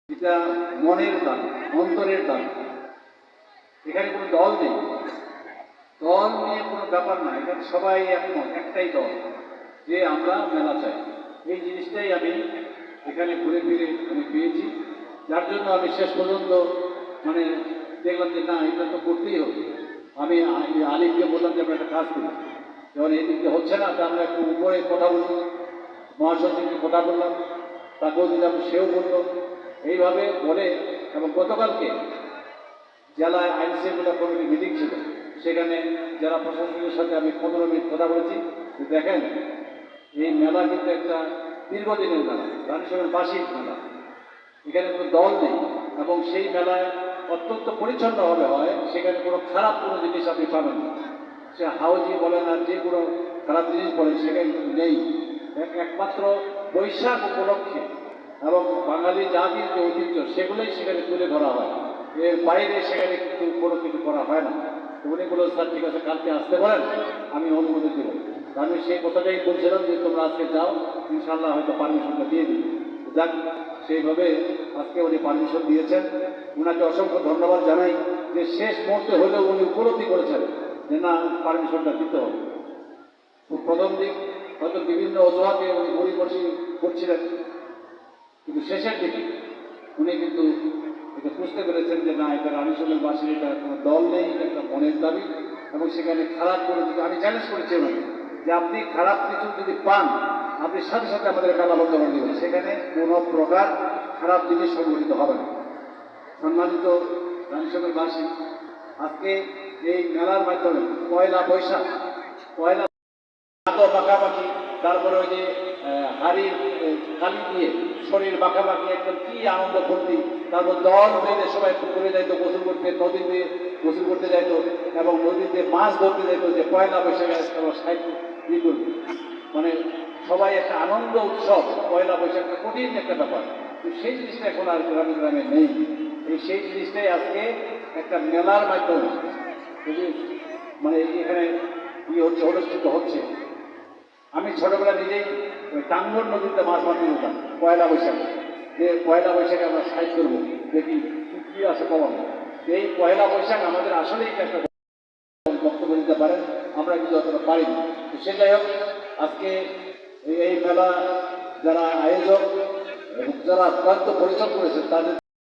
এটা মনের দান, অন্তরের দান। এখানে কোনো দল নেই, দল নিয়ে কোনো ব্যাপার না। এখানে সবাই একমত, একটাই দল যে আমরা মেলা চাই। এই জিনিসটাই আমি এখানে ঘুরে ফিরে আমি পেয়েছি, যার জন্য আমি শেষ পর্যন্ত মানে দেখলাম যে না, এটা তো করতেই হবে। আমি আলিফকে বললাম যে আমরা একটা কাজ করি, যখন এই দিকটা হচ্ছে না তা আমরা একটু উপরে কথা বলি, মহাসচিবকে কথা বললাম, তাকেও দিলাম, সেও বললো। এইভাবে বলে এবং গতকালকে জেলায় আইন শৃঙ্খলা কমিটি মিটিং ছিল, সেখানে জেলা প্রশাসনের সাথে আমি 15 মিনিট কথা বলেছি। দেখেন, এই মেলা কিন্তু একটা দীর্ঘদিনের মেলা, রানীশঙ্কর বার্ষিক মেলা। এখানে কোনো দল নেই এবং সেই মেলায় অত্যন্ত পরিচ্ছন্নভাবে হয়। সেখানে কোনো খারাপ কোনো জিনিস আপনি পাবেন না। সে হাউজি বলেন আর যে কোনো খারাপ জিনিস বলেন সেখানে কিন্তু নেই। একমাত্র বৈশাখ উপলক্ষে এবং বাঙালি জাতির যে ঐতিহ্য সেগুলোই সেখানে তুলে ধরা হয়। এর বাইরে সেখানে কিন্তু কোনো কিছু করা হয় না। উনি বলল, স্যার ঠিক আছে, কালকে আসতে পারেন, আমি অনুমতি দেব। আমি সেই কথাটাই বলছিলাম যে তোমরা আজকে যাও, ইনশাল্লাহ হয়তো পারমিশনটা দিয়ে দিই। যাক, সেইভাবে আজকে উনি পারমিশন দিয়েছেন। ওনাকে অসংখ্য ধন্যবাদ জানাই যে শেষ মুহূর্তে হলেও উনি উপলব্ধি করেছেন যে না, পারমিশনটা দিতে হবে। প্রথম দিক হয়তো বিভিন্ন অজুহাতে উনি গড়িমসি করছিলেন, কিন্তু শেষের দিকে উনি কিন্তু এটা বুঝতে পেরেছেন যে না, এটা রানীশঙ্কর বাসীর এটা কোনো দল নেই, এটা একটা মনের দাবি। এবং সেখানে খারাপ করে দিতে আমি চ্যালেঞ্জ করেছি ওনাকে যে আপনি খারাপ কিছু যদি পান, আপনি সাথে সাথে আমাদের মেলা বন্ধ করে দেবেন, সেখানে কোনো প্রকার খারাপ জিনিস সংঘটিত হবে না। সম্মানিত রানীশঙ্কর বাসী, আজকে এই মেলার মাধ্যমে পয়লা বৈশাখ, পয়লা বাঁকাবাকি, তারপরে ওই যে হাড়ির কালি দিয়ে শরীর বাঁকাবাকি, একদম কি আনন্দ ফুর্তি। তারপর দল বেঁধে সবাই পুকুরে যাইতো গোসল করতে, নদীতে গোসল করতে যাইতো এবং নদীতে মাছ ধরতে যাইতো, যে পয়লা বৈশাখে সাহিত্য ই করবে। মানে সবাই একটা আনন্দ উৎসব, পয়লা বৈশাখটা কঠিন একটা ব্যাপার, কিন্তু সেই জিনিসটা এখন আর গ্রামে গ্রামে নেই। সেই জিনিসটাই আজকে একটা মেলার মাধ্যমে মানে এখানে হচ্ছে, অনুষ্ঠিত হচ্ছে। আমি ছোটবেলা নিজেই টাঙ্গর নদীতে মাছ মারতে যেতাম পয়লা বৈশাখে, যে পয়লা বৈশাখে আমরা সাইড করবো, দেখি কি আছে কমন। এই পয়লা বৈশাখ আমাদের আসলেই একটা বক্তব্য দিতে পারেন, আমরা কিন্তু অতটা পারি না। সে যাই হোক, আজকে এই মেলা যারা আয়োজক এবং যারা অত্যন্ত পরিশ্রম করেছেন তাদের